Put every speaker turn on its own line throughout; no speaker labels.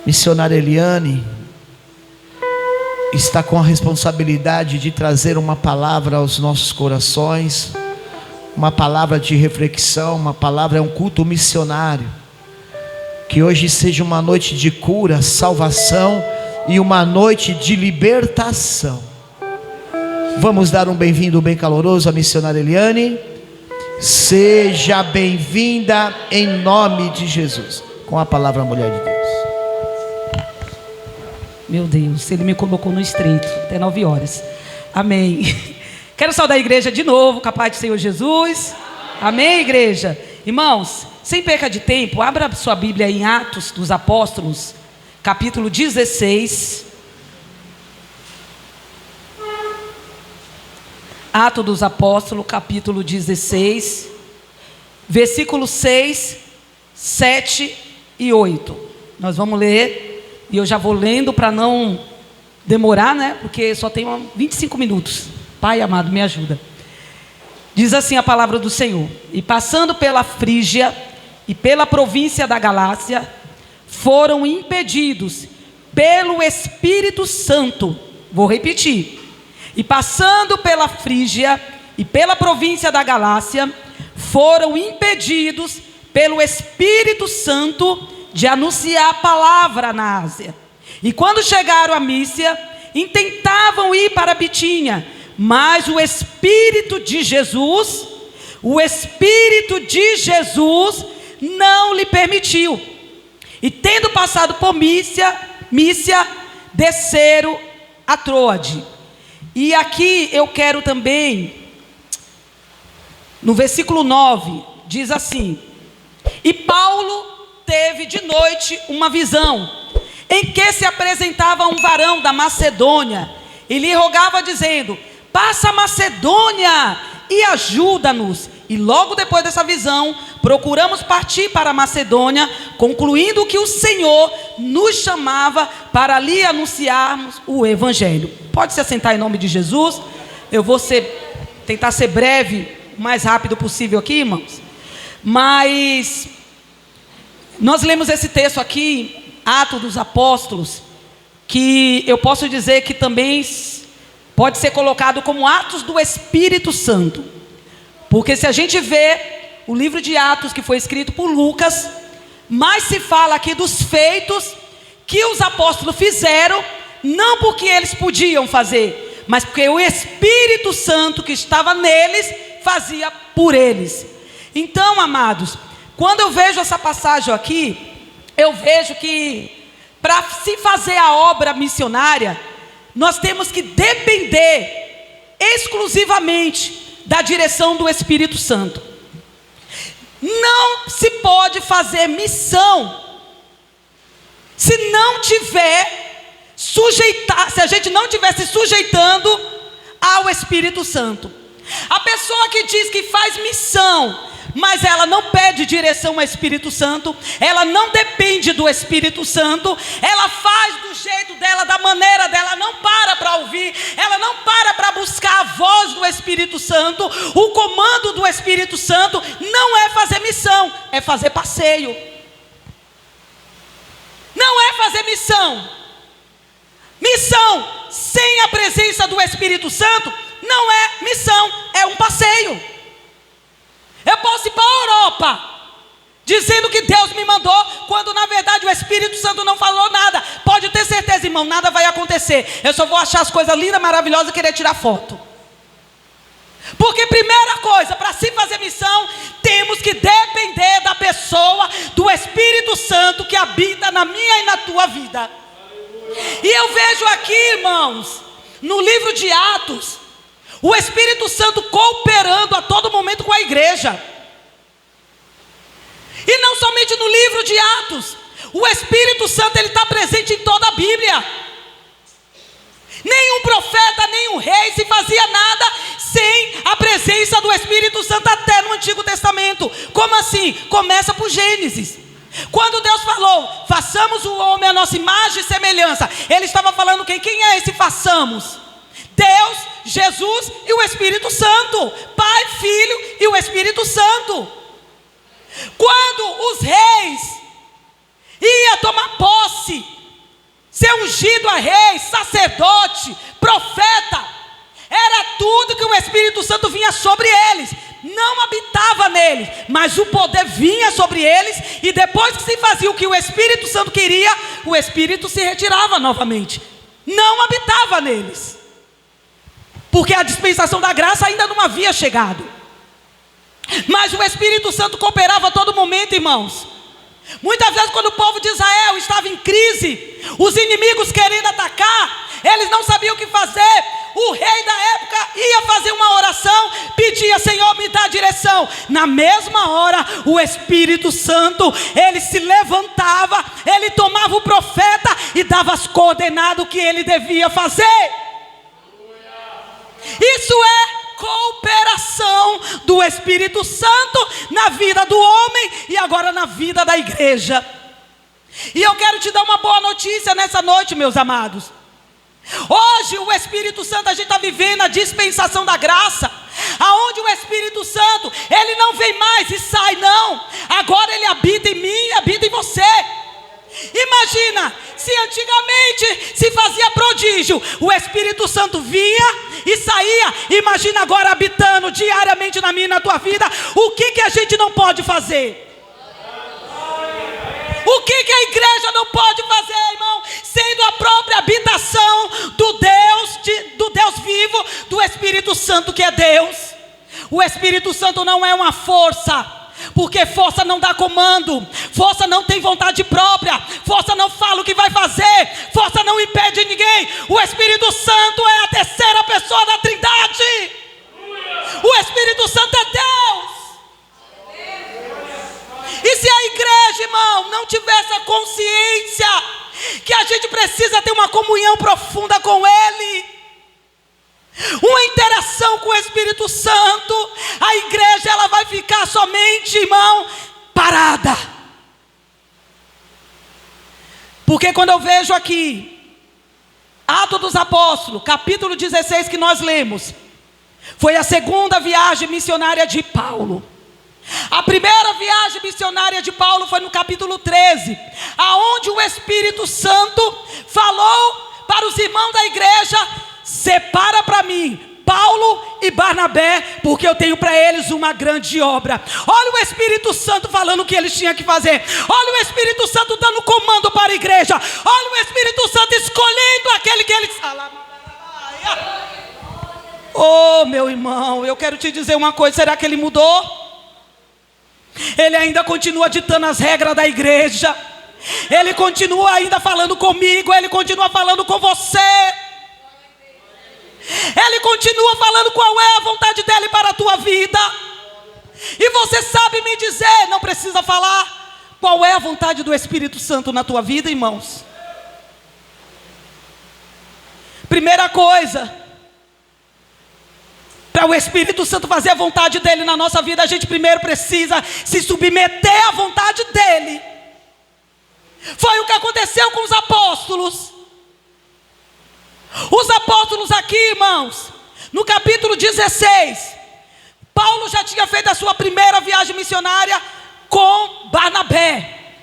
Missionária Eliane está com a responsabilidade de trazer uma palavra aos nossos corações, uma palavra de reflexão, uma palavra, é um culto missionário. Que hoje seja uma noite de cura, salvação e uma noite de libertação. Vamos dar um bem-vindo bem caloroso à missionária Eliane. Seja bem-vinda em nome de Jesus. Com a palavra, mulher de Deus.
Meu Deus, Ele me colocou no estreito, até 9 horas. Amém. Quero saudar a igreja de novo, com a paz do Senhor Jesus. Amém, igreja. Irmãos, sem perca de tempo, abra sua Bíblia em Atos dos Apóstolos, capítulo 16. Atos dos Apóstolos, capítulo 16, versículos 6, 7 e 8. Nós vamos ler. E eu já vou lendo para não demorar, né? Porque só tem 25 minutos. Pai amado, me ajuda. Diz assim a palavra do Senhor: e passando pela Frígia e pela província da Galácia, foram impedidos pelo Espírito Santo. Vou repetir. E passando pela Frígia e pela província da Galácia, foram impedidos pelo Espírito Santo de anunciar a palavra na Ásia. E quando chegaram a Mísia, intentavam ir para Bitínia, mas o Espírito de Jesus não lhe permitiu. E tendo passado por Mísia, desceram a Troade. E aqui eu quero também, no versículo 9, diz assim: e Paulo teve de noite uma visão, em que se apresentava um varão da Macedônia, e lhe rogava dizendo: passa a Macedônia e ajuda-nos. E logo depois dessa visão, procuramos partir para a Macedônia, concluindo que o Senhor nos chamava para lhe anunciarmos o Evangelho. Pode se assentar em nome de Jesus. Eu vou tentar ser breve, o mais rápido possível aqui, irmãos. Mas nós lemos esse texto aqui, Atos dos Apóstolos, que eu posso dizer que também pode ser colocado como Atos do Espírito Santo. Porque se a gente vê o livro de Atos, que foi escrito por Lucas, mais se fala aqui dos feitos que os apóstolos fizeram, não porque eles podiam fazer, mas porque o Espírito Santo que estava neles fazia por eles. Então, amados, quando eu vejo essa passagem aqui, eu vejo que para se fazer a obra missionária, nós temos que depender exclusivamente da direção do Espírito Santo. Não se pode fazer missão se não tiver se a gente não estiver se sujeitando ao Espírito Santo. A pessoa que diz que faz missão, mas ela não pede direção ao Espírito Santo, ela não depende do Espírito Santo, ela faz do jeito dela, da maneira dela, não para ouvir, ela não para buscar a voz do Espírito Santo, o comando do Espírito Santo. Não é fazer missão, é fazer passeio. Não é fazer missão. Missão sem a presença do Espírito Santo não é missão, é um passeio. Eu posso ir para a Europa dizendo que Deus me mandou, quando na verdade o Espírito Santo não falou nada. Pode ter certeza, irmão, nada vai acontecer. Eu só vou achar as coisas lindas, maravilhosas e querer tirar foto. Porque primeira coisa, para se fazer missão, temos que depender da pessoa, do Espírito Santo que habita na minha e na tua vida. E eu vejo aqui, irmãos, no livro de Atos, o Espírito Santo cooperando a todo momento com a igreja. E não somente no livro de Atos, o Espírito Santo ele está presente em toda a Bíblia. Nenhum profeta, nenhum rei se fazia nada sem a presença do Espírito Santo, até no Antigo Testamento. Como assim? Começa por Gênesis. Quando Deus falou, façamos o homem à nossa imagem e semelhança, Ele estava falando quem? Quem é esse façamos? Deus, Jesus e o Espírito Santo. Pai, Filho e o Espírito Santo. Quando os reis iam tomar posse fosse ser ungido a rei, sacerdote, profeta, era tudo que o Espírito Santo vinha sobre eles. Não habitava neles, mas o poder vinha sobre eles, e depois que se fazia o que o Espírito Santo queria, o Espírito se retirava novamente. Não habitava neles, porque a dispensação da graça ainda não havia chegado. Mas o Espírito Santo cooperava a todo momento, irmãos. Muitas vezes, quando o povo de Israel estava em crise, os inimigos querendo atacar, eles não sabiam o que fazer. O rei da época ia fazer uma oração, pedia: Senhor, me dá direção. Na mesma hora, o Espírito Santo, ele se levantava, ele tomava o profeta e dava as coordenadas que ele devia fazer. Isso é cooperação do Espírito Santo na vida do homem e agora na vida da igreja. E eu quero te dar uma boa notícia nessa noite, meus amados. Hoje o Espírito Santo, a gente está vivendo a dispensação da graça, aonde o Espírito Santo, ele não vem mais e sai, não. Agora ele habita em mim e habita em você. Imagina, se antigamente se fazia prodígio, o Espírito Santo vinha e saía. Imagina agora habitando diariamente na minha e na tua vida. O que a gente não pode fazer? O que a igreja não pode fazer, irmão? Sendo a própria habitação do Deus vivo, do Espírito Santo, que é Deus. O Espírito Santo não é uma força, porque força não dá comando, força não tem vontade própria, força não fala o que vai fazer, força não impede ninguém. O Espírito Santo é a terceira pessoa da Trindade. O Espírito Santo é Deus. E se a igreja, irmão, não tiver essa consciência que a gente precisa ter uma comunhão profunda com Ele, uma interação com o Espírito Santo, a igreja, ela vai ficar somente, irmão, parada. Porque quando eu vejo aqui Atos dos Apóstolos, capítulo 16, que nós lemos, foi a segunda viagem missionária de Paulo. A primeira viagem missionária de Paulo foi no capítulo 13, aonde o Espírito Santo falou para os irmãos da igreja: separa para mim Paulo e Barnabé, porque eu tenho para eles uma grande obra. Olha o Espírito Santo falando o que eles tinham que fazer. Olha o Espírito Santo dando comando para a igreja. Olha o Espírito Santo escolhendo aquele que eles... Oh, meu irmão, eu quero te dizer uma coisa: será que ele mudou? Ele ainda continua ditando as regras da igreja. Ele continua ainda falando comigo. Ele continua falando com você. Ele continua falando qual é a vontade dele para a tua vida. E você sabe me dizer, não precisa falar, qual é a vontade do Espírito Santo na tua vida, irmãos? Primeira coisa, para o Espírito Santo fazer a vontade dele na nossa vida, a gente primeiro precisa se submeter à vontade dele. Foi o que aconteceu com os apóstolos. Os apóstolos aqui, irmãos, no capítulo 16, Paulo já tinha feito a sua primeira viagem missionária com Barnabé.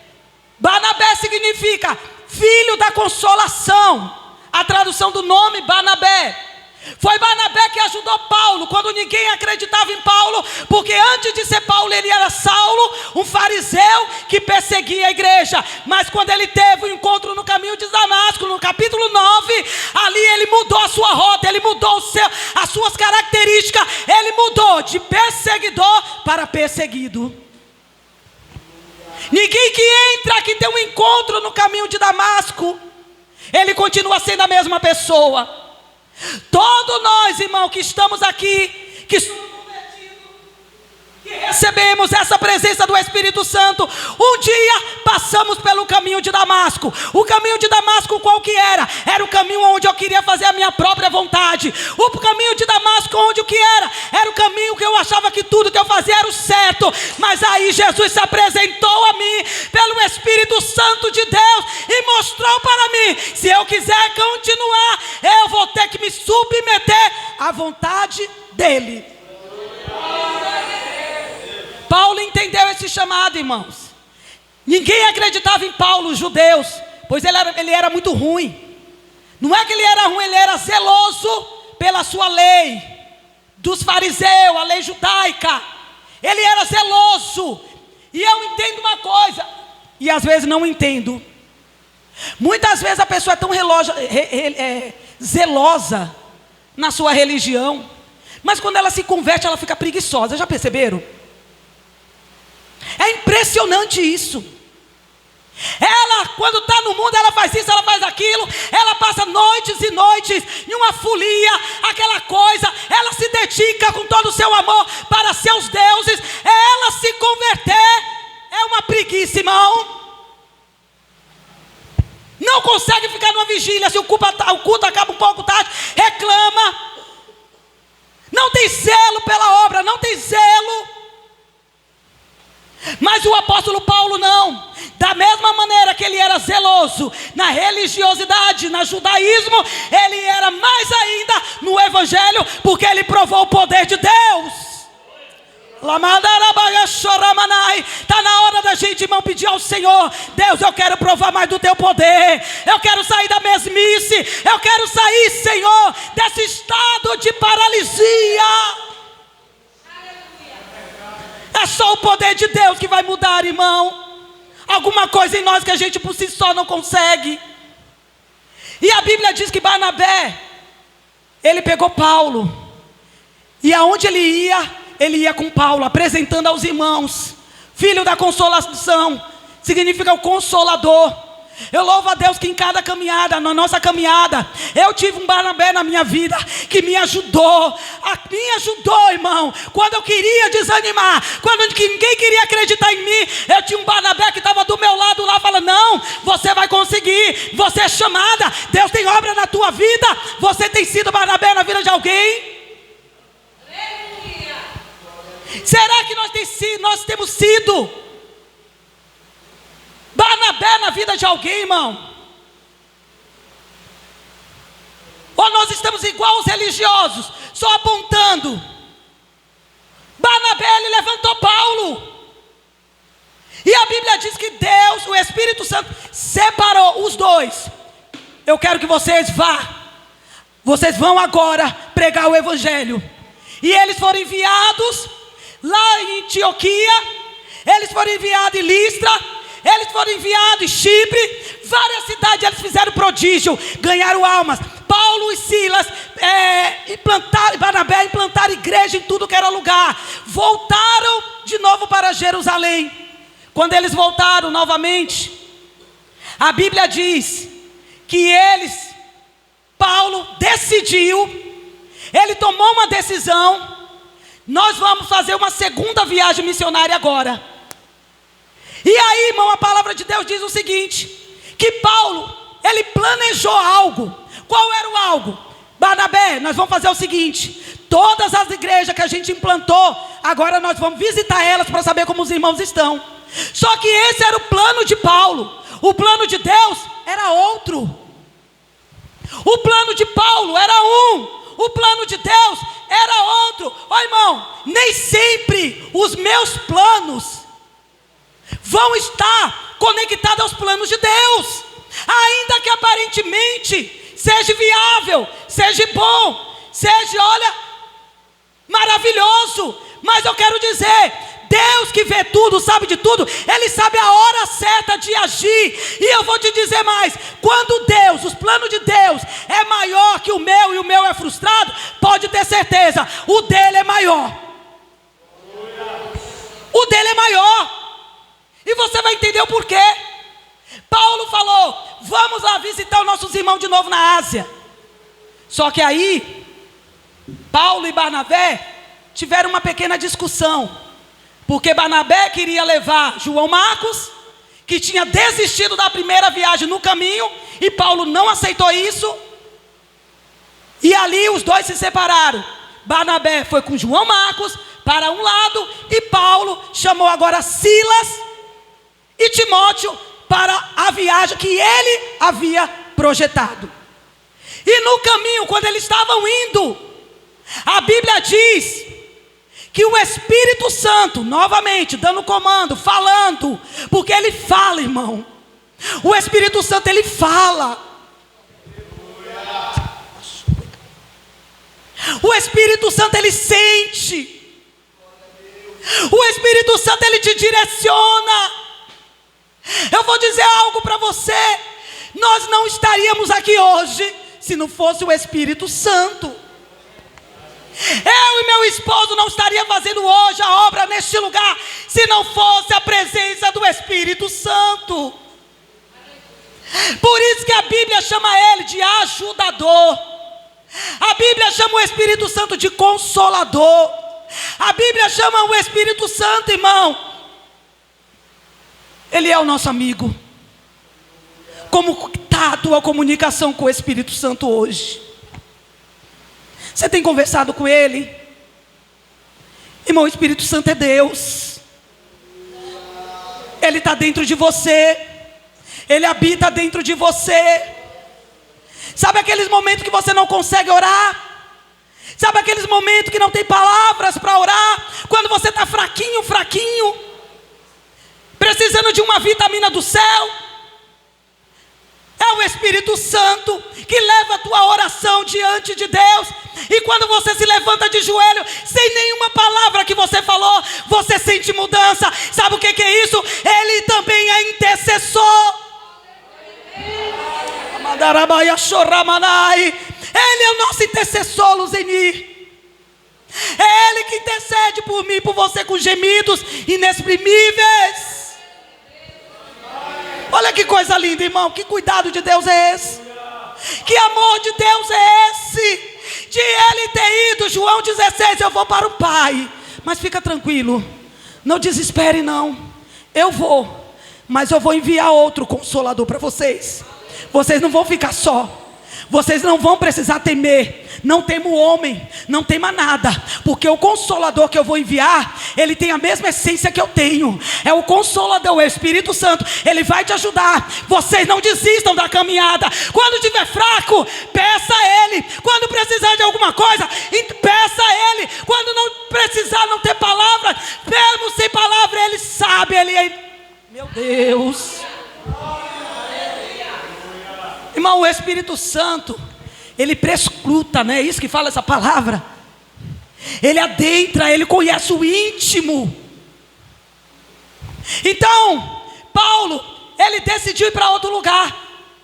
Barnabé significa filho da consolação, a tradução do nome Barnabé. Foi Barnabé que ajudou Paulo quando ninguém acreditava em Paulo, porque antes de ser Paulo ele era Saulo, um fariseu que perseguia a igreja. Mas quando ele teve o encontro no caminho de Damasco, no capítulo 9, ali ele mudou a sua rota, ele mudou as suas características, ele mudou de perseguidor para perseguido. Ninguém que entra, que tem um encontro no caminho de Damasco, ele continua sendo a mesma pessoa. Todos nós, irmão, que estamos aqui, que somos convertidos, que recebemos essa presença do Espírito Santo, um dia passamos pelo caminho de Damasco. O caminho de Damasco qual que era? Era o caminho onde eu queria fazer a minha própria vontade. O caminho de Damasco onde o que era? Era o caminho que eu achava que tudo que eu fazia era o certo. Mas aí Jesus se apresentou a mim pelo Espírito Santo de Deus e mostrou para mim: se eu quiser continuar, eu vou ter que me submeter à vontade dele. Paulo entendeu esse chamado, irmãos. Ninguém acreditava em Paulo, os judeus, pois ele era muito ruim. Não é que ele era ruim, ele era zeloso pela sua lei, dos fariseus, a lei judaica. Ele era zeloso. E eu entendo uma coisa, e às vezes não entendo. Muitas vezes a pessoa é tão zelosa na sua religião, mas quando ela se converte, ela fica preguiçosa. Já perceberam? É impressionante isso. Ela, quando está no mundo, ela faz isso, ela faz aquilo, ela passa noites e noites em uma folia, aquela coisa, ela se dedica com todo o seu amor para seus deuses. Ela se converter é uma preguiça, irmão. Não consegue ficar numa vigília, se o culto acaba um pouco tarde, reclama. Não tem zelo pela obra, não tem zelo. Mas o apóstolo Paulo não. Da mesma maneira que ele era zeloso na religiosidade, no judaísmo, ele era mais ainda no evangelho, porque ele provou o poder de Deus. Está na hora da gente, irmão, pedir ao Senhor: Deus, eu quero provar mais do teu poder, eu quero sair da mesmice, eu quero sair, Senhor, desse estado de paralisia. É só o poder de Deus que vai mudar, irmão. Alguma coisa em nós que a gente por si só não consegue. E a Bíblia diz que Barnabé, ele pegou Paulo, e aonde ele ia com Paulo, apresentando aos irmãos. Filho da consolação significa o consolador. Eu louvo a Deus que em cada caminhada, na nossa caminhada, eu tive um Barnabé na minha vida que me ajudou, irmão. Quando eu queria desanimar, quando ninguém queria acreditar em mim, eu tinha um Barnabé que estava do meu lado lá, falando: não, você vai conseguir, você é chamada, Deus tem obra na tua vida. Você tem sido Barnabé na vida de alguém? Será que nós temos sido Barnabé na vida de alguém, irmão? Ou nós estamos igual aos religiosos, só apontando? Barnabé, ele levantou Paulo. E a Bíblia diz que Deus, o Espírito Santo, separou os dois. Eu quero que vocês vão agora pregar o Evangelho. E eles foram enviados lá em Antioquia, eles foram enviados em Listra, eles foram enviados em Chipre, várias cidades. Eles fizeram prodígio, ganharam almas. Paulo e Silas Barnabé implantaram igreja em tudo que era lugar. Voltaram de novo para Jerusalém. Quando eles voltaram novamente, a Bíblia diz que Paulo decidiu, ele tomou uma decisão: nós vamos fazer uma segunda viagem missionária agora. E aí, irmão, a palavra de Deus diz o seguinte: que Paulo, ele planejou algo. Qual era o algo? Barnabé, nós vamos fazer o seguinte: todas as igrejas que a gente implantou, agora nós vamos visitar elas para saber como os irmãos estão. Só que esse era o plano de Paulo. O plano de Deus era outro. O plano de Paulo era um, o plano de Deus era outro. Ó, irmão, nem sempre os meus planos vão estar conectados aos planos de Deus, ainda que aparentemente seja viável, seja bom, seja, olha, maravilhoso. Mas eu quero dizer, Deus que vê tudo, sabe de tudo, Ele sabe a hora certa de agir. E eu vou te dizer mais: quando os planos de Deus é maior que o meu, e o meu é frustrado, pode ter certeza, o dele é maior. O dele é maior. E você vai entender o porquê. Paulo falou: vamos lá visitar os nossos irmãos de novo na Ásia. Só que aí, Paulo e Barnabé tiveram uma pequena discussão, porque Barnabé queria levar João Marcos, que tinha desistido da primeira viagem no caminho, e Paulo não aceitou isso. E ali os dois se separaram. Barnabé foi com João Marcos para um lado, e Paulo chamou agora Silas e Timóteo para a viagem que ele havia projetado. E no caminho, quando eles estavam indo, a Bíblia diz que o Espírito Santo, novamente, dando comando, falando, porque ele fala, irmão. O Espírito Santo, ele fala. O Espírito Santo, ele sente. O Espírito Santo, ele te direciona. Eu vou dizer algo para você. Nós não estaríamos aqui hoje se não fosse o Espírito Santo. Eu e meu esposo não estaria fazendo hoje a obra neste lugar se não fosse a presença do Espírito Santo. Por isso que a Bíblia chama ele de ajudador. A Bíblia chama o Espírito Santo de consolador. A Bíblia chama o Espírito Santo, irmão, ele é o nosso amigo. Como está a tua comunicação com o Espírito Santo hoje? Você tem conversado com ele? Irmão, o Espírito Santo é Deus. Ele está dentro de você. Ele habita dentro de você. Sabe aqueles momentos que você não consegue orar? Sabe aqueles momentos que não tem palavras para orar? Quando você está fraquinho, precisando de uma vitamina do céu? É o Espírito Santo que leva a tua oração diante de Deus. E quando você se levanta de joelho, sem nenhuma palavra que você falou, você sente mudança. Sabe o que é isso? Ele também é intercessor. Ele é o nosso intercessor, Luzeni. É Ele que intercede por mim e por você com gemidos inexprimíveis. Olha que coisa linda, irmão. Que cuidado de Deus é esse? Que amor de Deus é esse? De Ele ter ido, João 16, eu vou para o Pai. Mas fica tranquilo, não desespere não. Eu vou, mas eu vou enviar outro consolador para vocês. Vocês não vão ficar só. Vocês não vão precisar temer. Não tema o homem, não tema nada, porque o Consolador que eu vou enviar, ele tem a mesma essência que eu tenho. É o Consolador, o Espírito Santo. Ele vai te ajudar. Vocês não desistam da caminhada. Quando estiver fraco, peça a Ele. Quando precisar de alguma coisa, peça a Ele. Quando não precisar, não ter palavra, mesmo sem palavra, Ele sabe. Ele é... Meu Deus. Irmão, o Espírito Santo, ele prescruta, não é isso que fala essa palavra? Ele adentra, ele conhece o íntimo. Então, Paulo, ele decidiu ir para outro lugar.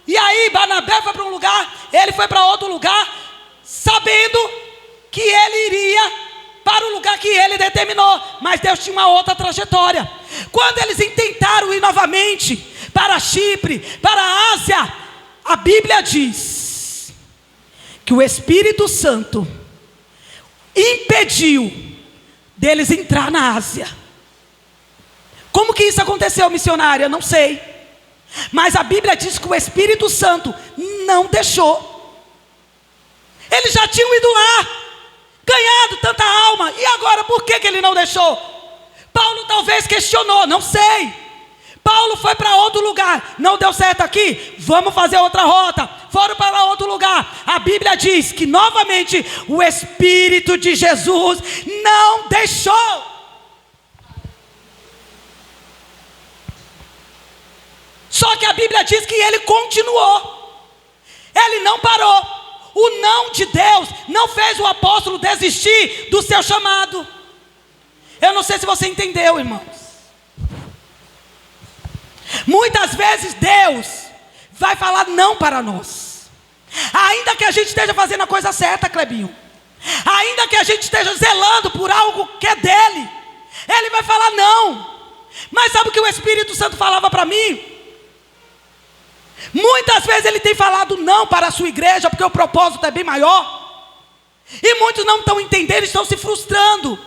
E aí, Barnabé foi para um lugar, ele foi para outro lugar, sabendo que ele iria para o lugar que ele determinou. Mas Deus tinha uma outra trajetória. Quando eles tentaram ir novamente para Chipre, para a Ásia, a Bíblia diz que o Espírito Santo impediu deles entrar na Ásia. Como que isso aconteceu, missionária? Eu não sei. Mas a Bíblia diz que o Espírito Santo não deixou. Eles já tinham ido lá, ganhado tanta alma, e agora por que ele não deixou? Paulo talvez questionou, não sei. Paulo foi para outro lugar, não deu certo aqui, vamos fazer outra rota. Foram para outro lugar. A Bíblia diz que novamente o Espírito de Jesus não deixou. Só que a Bíblia diz que ele continuou. Ele não parou. O não de Deus não fez o apóstolo desistir do seu chamado. Eu não sei se você entendeu, irmãos. Muitas vezes Deus vai falar não para nós, ainda que a gente esteja fazendo a coisa certa, Clebinho, ainda que a gente esteja zelando por algo que é dele, Ele vai falar não. Mas sabe o que o Espírito Santo falava para mim? Muitas vezes Ele tem falado não para a sua igreja, porque o propósito é bem maior, e muitos não estão entendendo, estão se frustrando.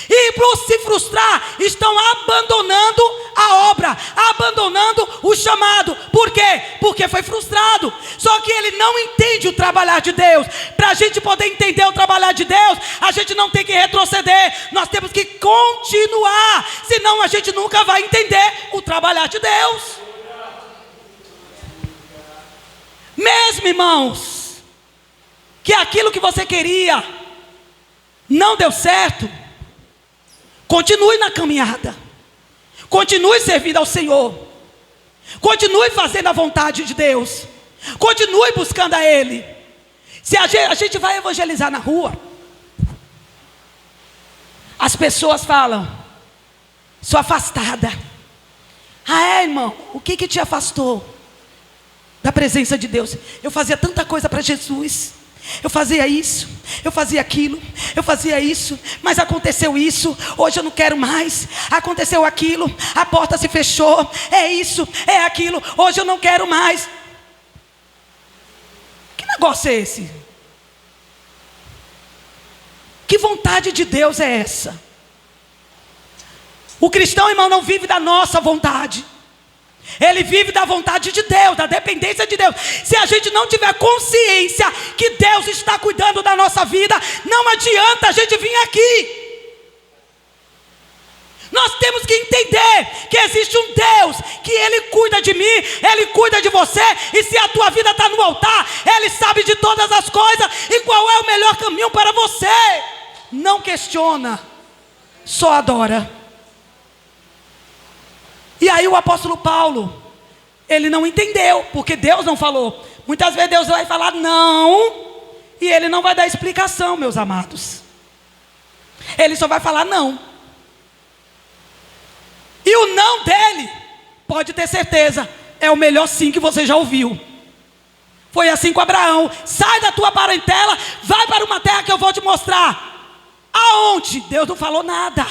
E por se frustrar, estão abandonando a obra, abandonando o chamado. Por quê? Porque foi frustrado. Só que ele não entende o trabalhar de Deus. Para a gente poder entender o trabalhar de Deus, a gente não tem que retroceder, nós temos que continuar. Senão a gente nunca vai entender o trabalhar de Deus. Mesmo, irmãos, que aquilo que você queria não deu certo, continue na caminhada. Continue servindo ao Senhor. Continue fazendo a vontade de Deus. Continue buscando a Ele. Se a gente vai evangelizar na rua, as pessoas falam: sou afastada. Ah, é, irmão? O que te afastou da presença de Deus? Eu fazia tanta coisa para Jesus. Eu fazia isso, eu fazia aquilo, eu fazia isso, mas aconteceu isso, hoje eu não quero mais. Aconteceu aquilo, a porta se fechou, é isso, é aquilo, hoje eu não quero mais. Que negócio é esse? Que vontade de Deus é essa? O cristão, irmão, não vive da nossa vontade. Ele vive da vontade de Deus, da dependência de Deus. Se a gente não tiver consciência que Deus está cuidando da nossa vida, não adianta a gente vir aqui. Nós temos que entender que existe um Deus, que Ele cuida de mim, Ele cuida de você. E se a tua vida está no altar, Ele sabe de todas as coisas e qual é o melhor caminho para você. Não questiona, só adora. E aí o apóstolo Paulo, ele não entendeu, porque Deus não falou. Muitas vezes Deus vai falar não, e Ele não vai dar explicação, meus amados. Ele só vai falar não. E o não dele, pode ter certeza, é o melhor sim que você já ouviu. Foi assim com Abraão: sai da tua parentela, vai para uma terra que eu vou te mostrar. Aonde? Deus não falou nada.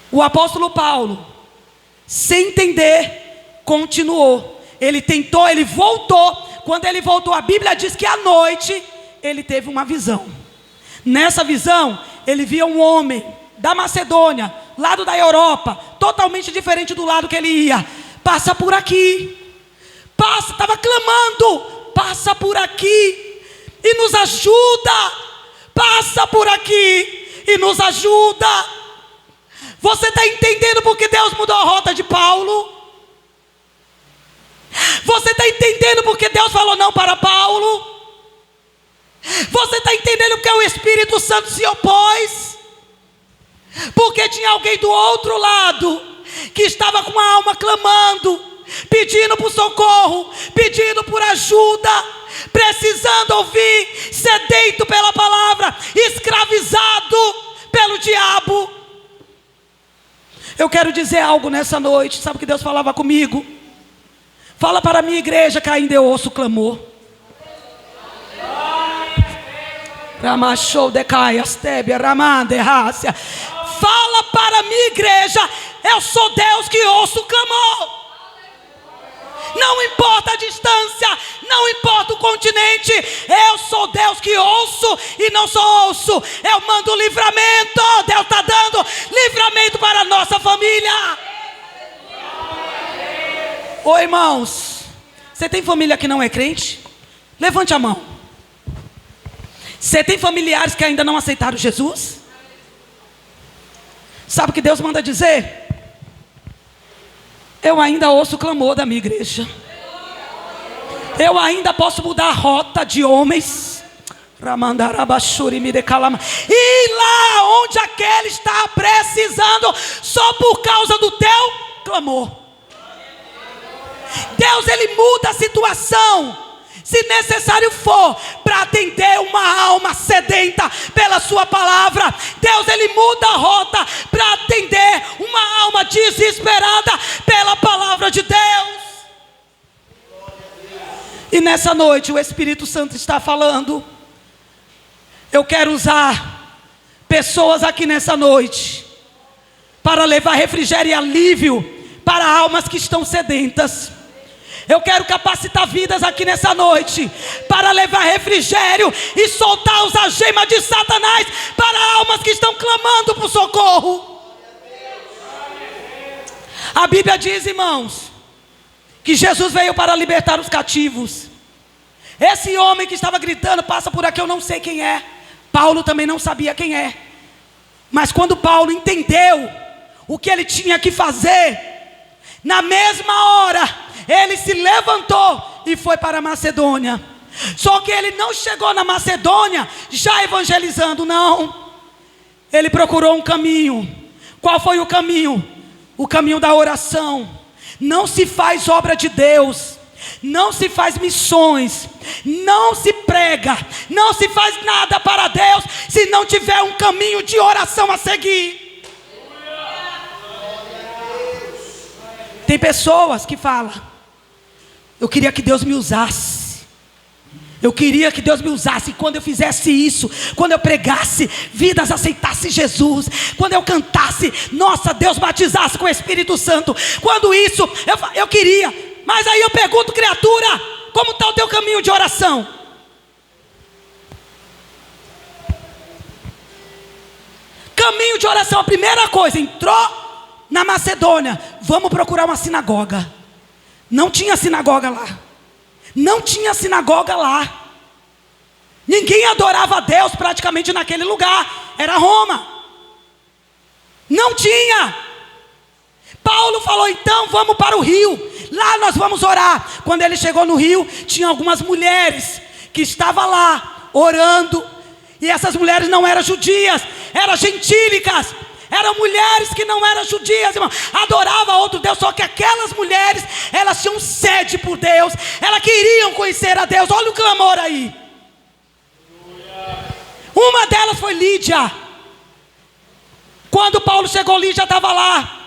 O apóstolo Paulo, sem entender, continuou. Ele tentou, ele voltou. Quando ele voltou, a Bíblia diz que à noite ele teve uma visão. Nessa visão, ele via um homem da Macedônia, lado da Europa, totalmente diferente do lado que ele ia. Passa por aqui. Passa, estava clamando: passa por aqui e nos ajuda. Passa por aqui e nos ajuda. Você está entendendo porque Deus mudou a rota de Paulo? Você está entendendo porque Deus falou não para Paulo? Você está entendendo porque o Espírito Santo se opôs? Porque tinha alguém do outro lado que estava com a alma clamando, pedindo por socorro, pedindo por ajuda, precisando ouvir, sedento pela palavra, escravizado pelo diabo. Eu quero dizer algo nessa noite. Sabe o que Deus falava comigo? Fala para a minha igreja que ainda eu ouço o clamor. Fala para a minha igreja: eu sou Deus que ouço o clamor. Não importa a distância, não importa o continente, eu sou Deus que ouço e não só ouço, eu mando livramento. Deus está dando livramento para a nossa família. Ô irmãos, você tem família que não é crente? Levante a mão. Você tem familiares que ainda não aceitaram Jesus? Sabe o que Deus manda dizer? Eu ainda ouço o clamor da minha igreja. Eu ainda posso mudar a rota de homens. E lá onde aquele está precisando, só por causa do teu clamor. Deus, Ele muda a situação, se necessário for, para atender uma alma sedenta pela sua palavra. Deus, Ele muda a rota para atender uma alma desesperada pela palavra de Deus. E nessa noite o Espírito Santo está falando. Eu quero usar pessoas aqui nessa noite para levar refrigério e alívio para almas que estão sedentas. Eu quero capacitar vidas aqui nessa noite para levar refrigério e soltar os algemas de Satanás para almas que estão clamando por socorro. A Bíblia diz, irmãos, que Jesus veio para libertar os cativos. Esse homem que estava gritando: passa por aqui, eu não sei quem é. Paulo também não sabia quem é. Mas quando Paulo entendeu o que ele tinha que fazer, na mesma hora ele se levantou e foi para a Macedônia. Só que ele não chegou na Macedônia já evangelizando, não. Ele procurou um caminho. Qual foi o caminho? O caminho da oração. não se faz obra de Deus, não se faz missões, não se prega, não se faz nada para Deus, se não tiver um caminho de oração a seguir. Tem pessoas que falam: eu queria que Deus me usasse. Eu queria que Deus me usasse. E quando eu fizesse isso, quando eu pregasse, vidas aceitassem Jesus. Quando eu cantasse, nossa, Deus batizasse com o Espírito Santo. Quando isso, eu queria. Mas aí eu pergunto, criatura, como está o teu caminho de oração? Caminho de oração, a primeira coisa, entrou na Macedônia, vamos procurar uma sinagoga. Não tinha sinagoga lá. Não tinha sinagoga lá. Ninguém adorava a Deus praticamente naquele lugar. Era Roma. Não tinha. Paulo falou: então vamos para o rio. Lá nós vamos orar. Quando ele chegou no rio, tinha algumas mulheres que estavam lá orando. E essas mulheres não eram judias, eram gentílicas. Eram mulheres que não eram judias, irmão. Adoravam outro Deus. Só que aquelas mulheres, elas tinham sede por Deus. Elas queriam conhecer a Deus. Olha o clamor aí. Uma delas foi Lídia. Quando Paulo chegou, Lídia estava lá.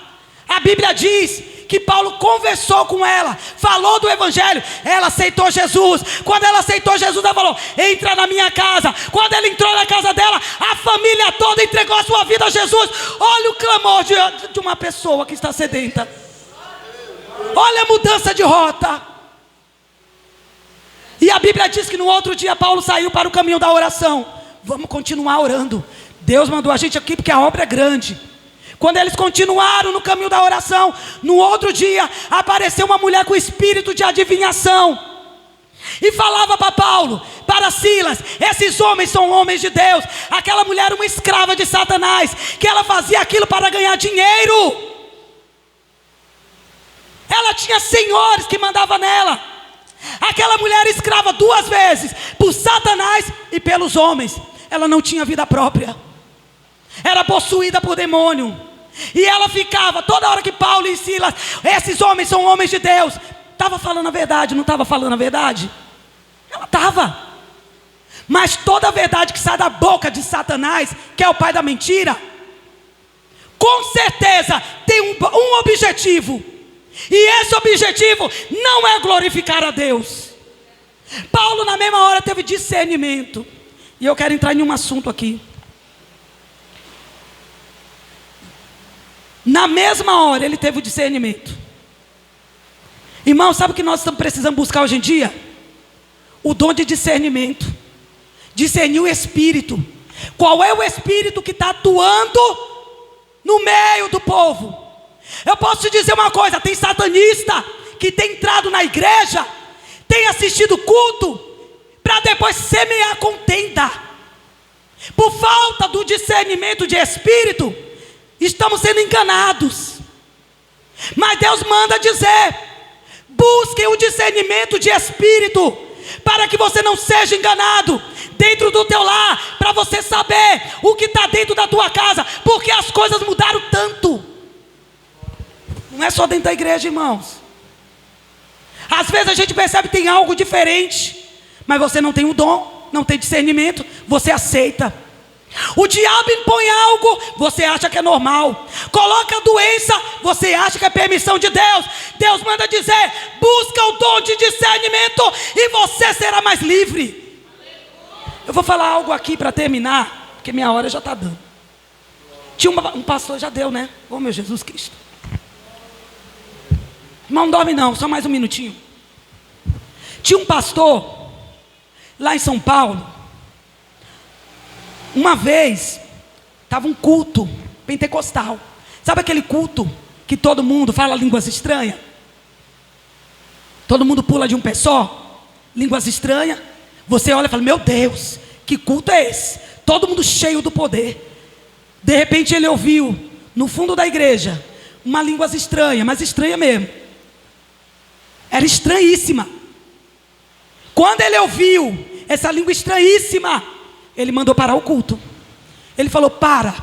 A Bíblia diz que Paulo conversou com ela, falou do Evangelho, ela aceitou Jesus. Quando ela aceitou Jesus, ela falou: entra na minha casa. Quando ela entrou na casa dela, a família toda entregou a sua vida a Jesus. Olha o clamor de uma pessoa que está sedenta. Olha a mudança de rota. E a Bíblia diz que no outro dia Paulo saiu para o caminho da oração. Vamos continuar orando. Deus mandou a gente aqui porque a obra é grande. Quando eles continuaram no caminho da oração, no outro dia apareceu uma mulher com espírito de adivinhação e falava para Paulo, para Silas: esses homens são homens de Deus. Aquela mulher era uma escrava de Satanás, que ela fazia aquilo para ganhar dinheiro. Ela tinha senhores que mandavam nela. Aquela mulher era escrava 2 vezes, por Satanás e pelos homens. Ela não tinha vida própria, era possuída por demônio. E ela ficava, toda hora que Paulo e Silas, esses homens são homens de Deus, estava falando a verdade, não estava falando a verdade? Ela estava. Mas toda a verdade que sai da boca de Satanás, que é o pai da mentira, com certeza tem um objetivo. E esse objetivo não é glorificar a Deus. Paulo na mesma hora teve discernimento. E eu quero entrar em um assunto aqui. Na mesma hora ele teve o discernimento. Irmão, sabe o que nós estamos precisando buscar hoje em dia? O dom de discernimento. Discernir o Espírito. Qual é o Espírito que está atuando no meio do povo? Eu posso te dizer uma coisa: tem satanista que tem entrado na igreja, tem assistido culto, para depois semear contenda. Por falta do discernimento de Espírito, estamos sendo enganados. Mas Deus manda dizer: busquem o discernimento de Espírito, para que você não seja enganado dentro do teu lar, para você saber o que está dentro da tua casa, porque as coisas mudaram tanto. Não é só dentro da igreja, irmãos. Às vezes a gente percebe que tem algo diferente, mas você não tem o dom, não tem discernimento, você aceita. O diabo impõe algo, você acha que é normal. Coloca a doença, você acha que é permissão de Deus. Deus manda dizer: busca o dom de discernimento e você será mais livre. Eu vou falar algo aqui para terminar, porque minha hora já está dando. Tinha um pastor, já deu, né? Oh, meu Jesus Cristo. Irmão, não dorme não, só mais um minutinho. Tinha um pastor lá em São Paulo. Uma vez estava um culto pentecostal. Sabe aquele culto que todo mundo fala línguas estranhas? Todo mundo pula de um pé só, línguas estranhas. Você olha e fala: meu Deus, que culto é esse? Todo mundo cheio do poder. De repente ele ouviu no fundo da igreja uma língua estranha, mas estranha mesmo. Era estranhíssima. Quando ele ouviu essa língua estranhíssima, ele mandou parar o culto. Ele falou: para,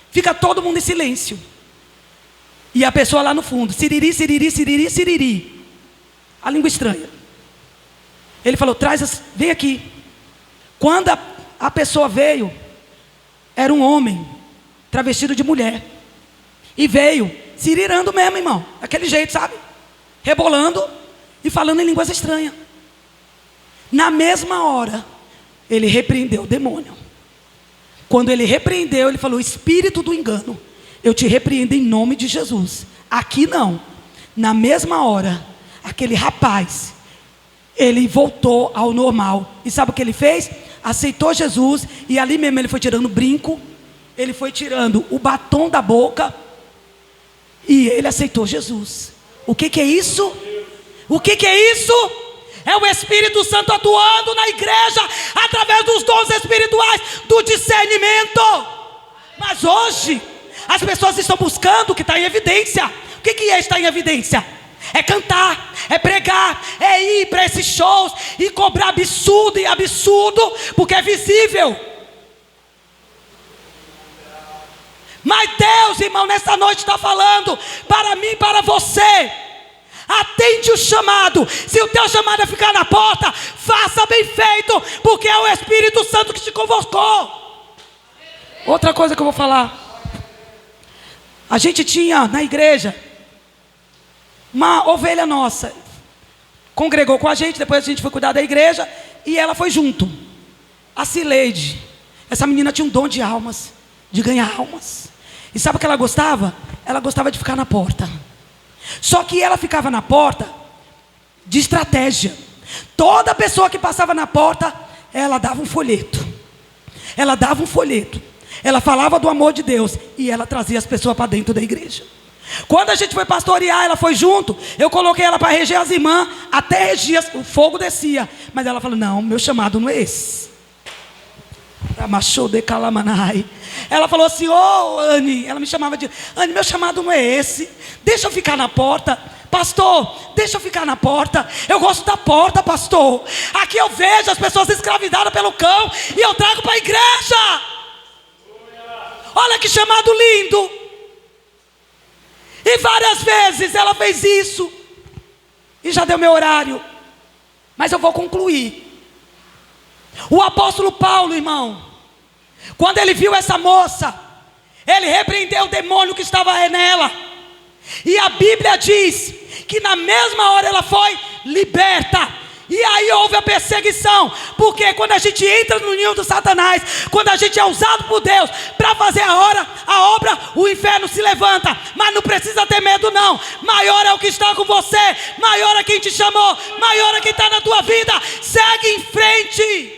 fica todo mundo em silêncio. E a pessoa lá no fundo, siriri, siriri, siriri, siriri. A língua estranha. Ele falou, vem aqui. Quando a pessoa veio, era um homem, travestido de mulher. E veio, sirirando mesmo, irmão. Daquele jeito, sabe? Rebolando e falando em línguas estranhas. Na mesma hora, ele repreendeu o demônio. Quando ele repreendeu, ele falou, espírito do engano, eu te repreendo em nome de Jesus. Aqui não. Na mesma hora, aquele rapaz, ele voltou ao normal. E sabe o que ele fez? Aceitou Jesus. E ali mesmo ele foi tirando o brinco, ele foi tirando o batom da boca, e ele aceitou Jesus. O que é isso? O que é isso? É o Espírito Santo atuando na igreja, através dos dons espirituais, do discernimento. Mas hoje, as pessoas estão buscando o que está em evidência. O que é estar em evidência? É cantar, é pregar, é ir para esses shows e cobrar absurdo e absurdo, porque é visível. Mas Deus, irmão, nessa noite está falando para mim e para você. Atende o chamado. Se o teu chamado é ficar na porta, faça bem feito, porque é o Espírito Santo que te convocou. Outra coisa que eu vou falar. A gente tinha na igreja uma ovelha nossa, congregou com a gente, depois a gente foi cuidar da igreja, e ela foi junto. A Cileide, essa menina tinha um dom de almas, de ganhar almas. E sabe o que ela gostava? Ela gostava de ficar na porta. Só que ela ficava na porta de estratégia. Toda pessoa que passava na porta, ela dava um folheto. Ela dava um folheto. Ela falava do amor de Deus e ela trazia as pessoas para dentro da igreja. Quando a gente foi pastorear, ela foi junto. Eu coloquei ela para reger as irmãs. Até regia, o fogo descia. Mas ela falou, não, meu chamado não é esse. Ela falou assim, Anne, ela me chamava de Anne, meu chamado não é esse. Deixa eu ficar na porta. Pastor, deixa eu ficar na porta. Eu gosto da porta, pastor. Aqui eu vejo as pessoas escravizadas pelo cão e eu trago para a igreja. Olha que chamado lindo. E várias vezes ela fez isso. E já deu meu horário, mas eu vou concluir. O apóstolo Paulo, irmão, quando ele viu essa moça, ele repreendeu o demônio que estava nela. E a Bíblia diz que na mesma hora ela foi liberta. E aí houve a perseguição, porque quando a gente entra no ninho do Satanás, quando a gente é usado por Deus para fazer a obra, o inferno se levanta. Mas não precisa ter medo não. Maior é o que está com você, maior é quem te chamou, maior é quem está na tua vida. Segue em frente.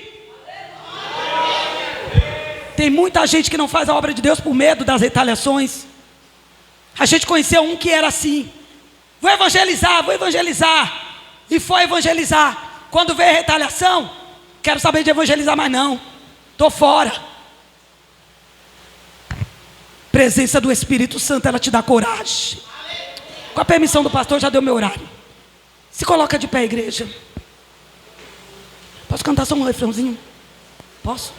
Tem muita gente que não faz a obra de Deus por medo das retaliações. A gente conheceu um que era assim, vou evangelizar. E foi evangelizar. Quando veio a retaliação, quero saber de evangelizar mais não, estou fora. Presença do Espírito Santo, ela te dá coragem. Com a permissão do pastor, já deu meu horário. Se coloca de pé, igreja. Posso cantar só um refrãozinho? Posso?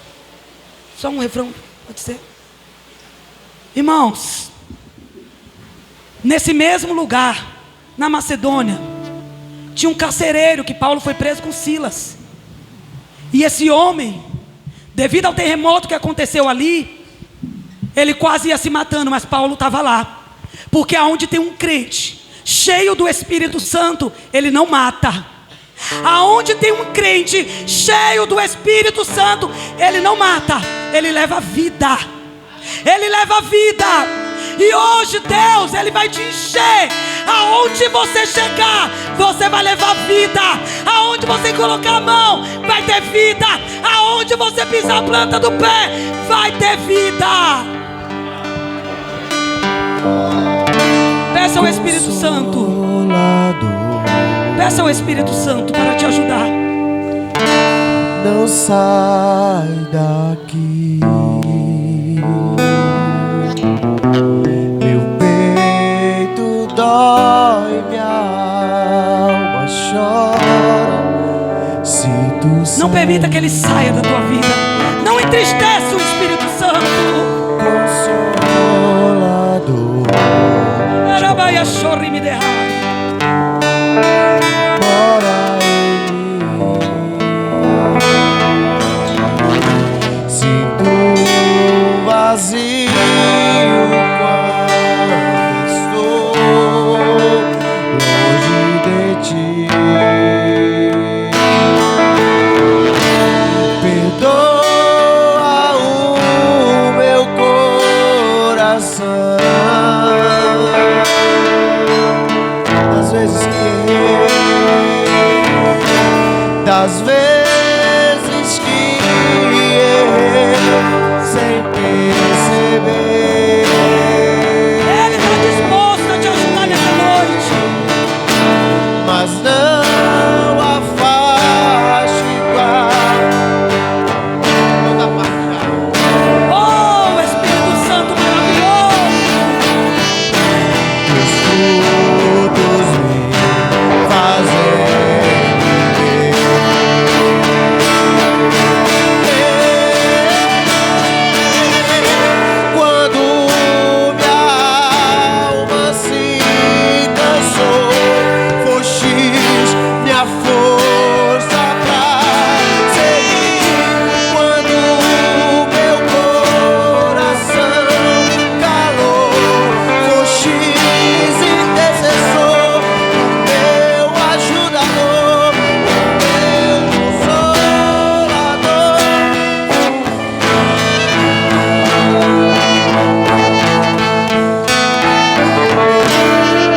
Só um refrão, pode ser? Irmãos, nesse mesmo lugar, na Macedônia, tinha um carcereiro que Paulo foi preso com Silas. E esse homem, devido ao terremoto que aconteceu ali, ele quase ia se matando, mas Paulo estava lá. Porque aonde tem um crente cheio do Espírito Santo, ele não mata. Aonde tem um crente cheio do Espírito Santo, ele não mata, ele leva vida. Ele leva vida. E hoje Deus, Ele vai te encher. Aonde você chegar, você vai levar vida. Aonde você colocar a mão, vai ter vida. Aonde você pisar a planta do pé, vai ter vida. Peça ao Espírito Santo. Peça ao Espírito Santo para te ajudar.
Não sai daqui. Meu peito dói, minha alma chora. Sinto.
Não permita que ele saia da tua vida. Não entristece o Espírito Santo.
Consolador.
Aleluia, chore me derrai.
Mora em mim. Sinto um vazio quando estou longe de ti. Perdoa o meu coração das vezes que errei, das vezes que errei sem perceber.
Ele está disposto a te ajudar nessa noite.
Mas não afaste toda parte.
Oh, Espírito Santo maravilhoso.
Os frutos me fazem viver. Quando minha alma se cansou, fostes minha força pra seguir. Quando meu coração calou, fostes intercessor, meu ajudador, meu consolador.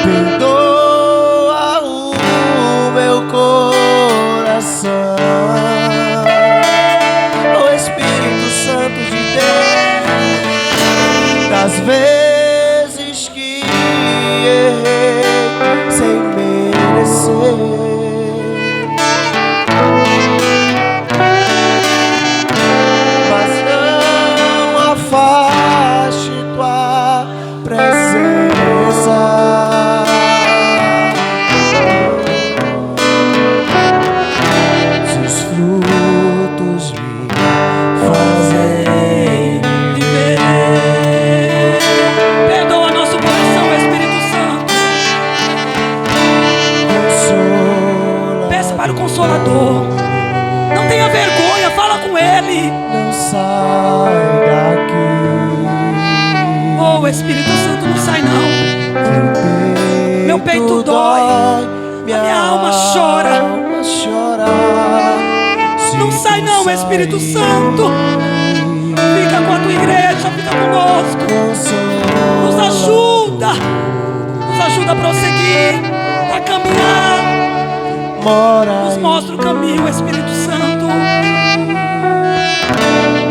Perdoa o meu coração, o Espírito Santo de Deus, das vezes que errei sem merecer. Mas não afaste tua presença. Se os frutos me fazem viver.
Perdoa nosso coração, Espírito Santo. Peça para o Consolador. Não tenha vergonha, fala com Ele.
Não sai daqui.
Oh, Espírito Santo, não sai não. Meu peito dói, minha alma chora. Não sai não, Espírito Santo. Fica com a tua igreja, fica conosco. Nos ajuda a prosseguir, a caminhar. Nos mostra o caminho, Espírito Santo.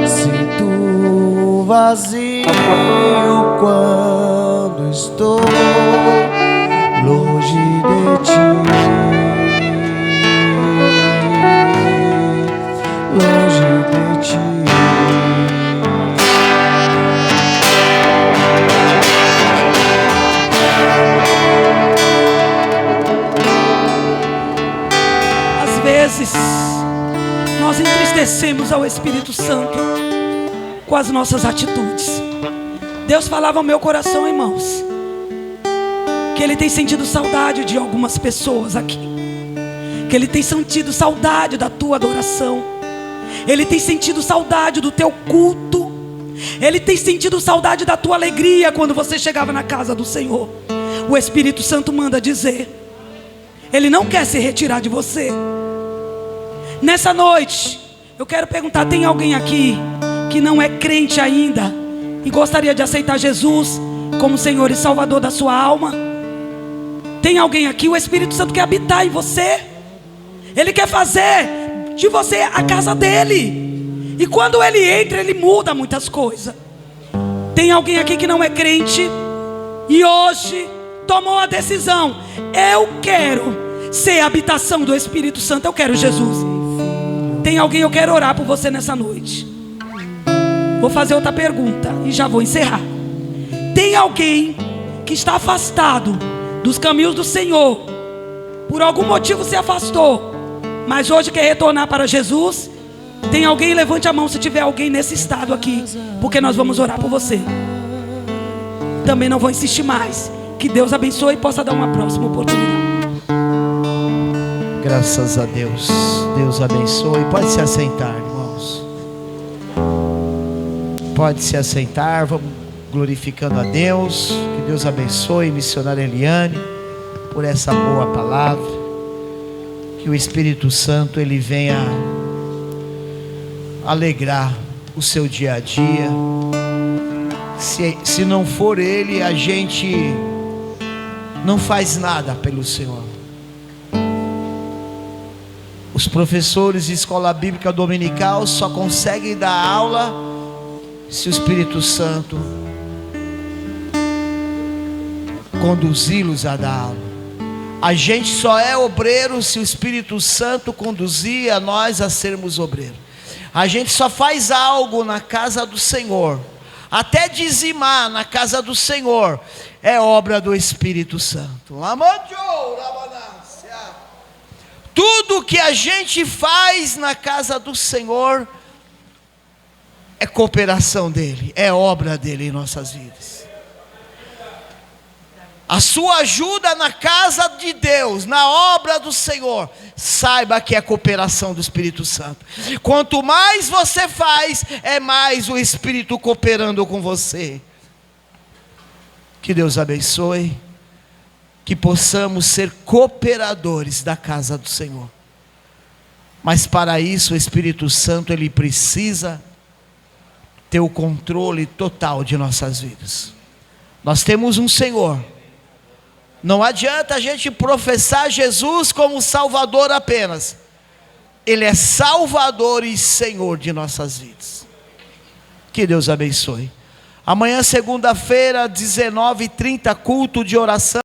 Sinto um vazio quando estou longe de ti. Longe de ti.
Às vezes nós entristecemos ao Espírito Santo com as nossas atitudes. Deus falava ao meu coração, irmãos, que Ele tem sentido saudade de algumas pessoas aqui, que Ele tem sentido saudade da tua adoração, Ele tem sentido saudade do teu culto, Ele tem sentido saudade da tua alegria quando você chegava na casa do Senhor. O Espírito Santo manda dizer, Ele não quer se retirar de você. Nessa noite, eu quero perguntar, tem alguém aqui que não é crente ainda e gostaria de aceitar Jesus como Senhor e Salvador da sua alma? Tem alguém aqui? O Espírito Santo quer habitar em você. Ele quer fazer de você a casa dele. E quando ele entra, ele muda muitas coisas. Tem alguém aqui que não é crente e hoje tomou a decisão: eu quero ser a habitação do Espírito Santo, eu quero Jesus. Tem alguém? Eu quero orar por você nessa noite. Vou fazer outra pergunta e já vou encerrar. Tem alguém que está afastado dos caminhos do Senhor, por algum motivo se afastou, mas hoje quer retornar para Jesus? Tem alguém? Levante a mão se tiver alguém nesse estado aqui, porque nós vamos orar por você. Também não vou insistir mais. Que Deus abençoe e possa dar uma próxima oportunidade.
Graças a Deus. Deus abençoe. Pode se assentar, irmãos. Pode se assentar. Vamos glorificando a Deus. Que Deus abençoe, missionária Eliane, por essa boa palavra. Que o Espírito Santo ele venha alegrar o seu dia a dia. Se não for Ele, a gente não faz nada pelo Senhor. Os professores de escola bíblica dominical só conseguem dar aula se o Espírito Santo conduzi-los a dar aula. A gente só é obreiro se o Espírito Santo conduzir a nós a sermos obreiros. A gente só faz algo na casa do Senhor, até dizimar na casa do Senhor, é obra do Espírito Santo. Tudo que a gente faz na casa do Senhor é cooperação dele, é obra dele em nossas vidas. A sua ajuda na casa de Deus, na obra do Senhor, saiba que é cooperação do Espírito Santo. Quanto mais você faz, é mais o Espírito cooperando com você. Que Deus abençoe, que possamos ser cooperadores da casa do Senhor. Mas para isso o Espírito Santo ele precisa ter o controle total de nossas vidas. Nós temos um Senhor. Não adianta a gente professar Jesus como Salvador apenas. Ele é Salvador e Senhor de nossas vidas. Que Deus abençoe. Amanhã, segunda-feira, 19h30, culto de oração.